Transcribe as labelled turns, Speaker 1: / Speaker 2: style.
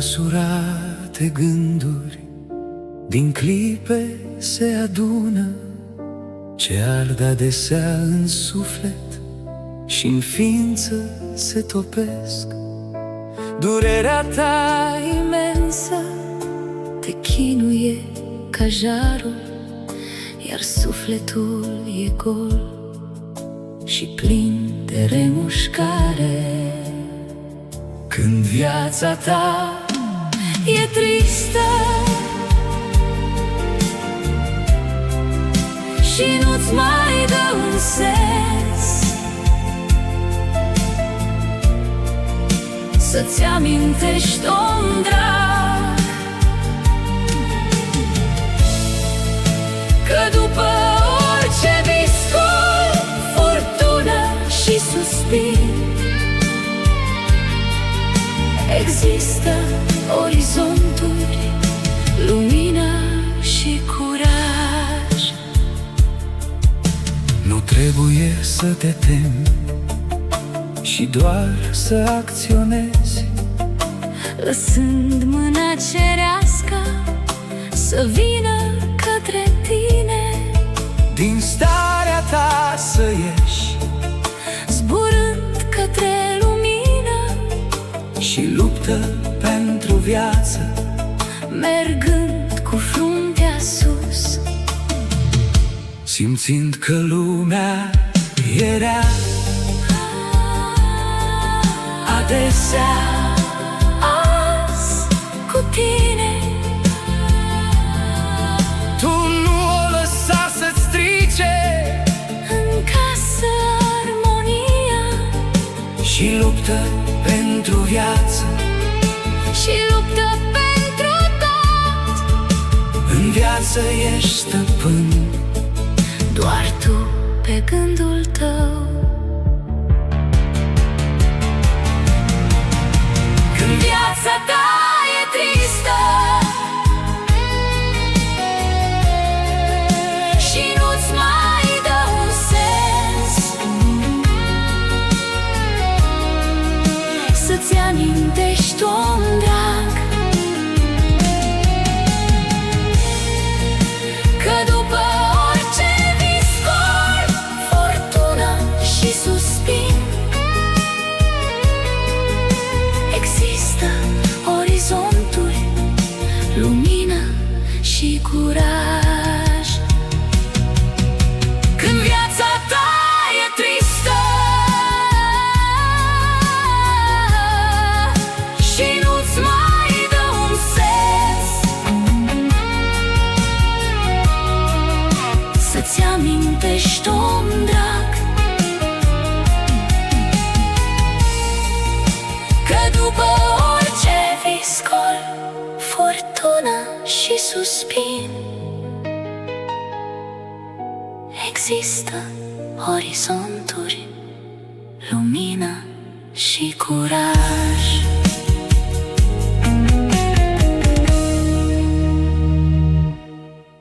Speaker 1: Nemăsurate gânduri din clipe se adună, ce ard adesea în suflet și în ființă se topesc. Durerea ta imensă te chinuie ca jarul, iar sufletul e gol și plin de remușcare. Când viața ta e tristă și nu-ți mai dă un sens, să-ți amintești om drag că după orice viscol, furtună și suspin, există orizonturi, lumină și curaj. Nu trebuie să te temi și doar să acționezi, lăsând mâna cerească să vină către tine. Din starea ta să ieși, zburând către lumină, și luptă pentru viață, mergând cu fruntea sus, simțind că lumea e rea. Adesea azi cu tine, tu nu o lăsa să-ți strice în casă armonia, și luptă pentru viață, și luptă pentru tot. În viață ești stăpân, doar tu pe gândul tău. Când viața ta e tristă și nu-ți mai dă un sens, să-ți amintești, om drag, că după orice viscol, furtună și suspin, există orizonturi, lumină și curaj. Când viața ta e tristă și nu-ți mai dă un sens, să-ți amintești, om drag, că după orice viscol, furtună și suspin, există orizonturi, lumină și curaj.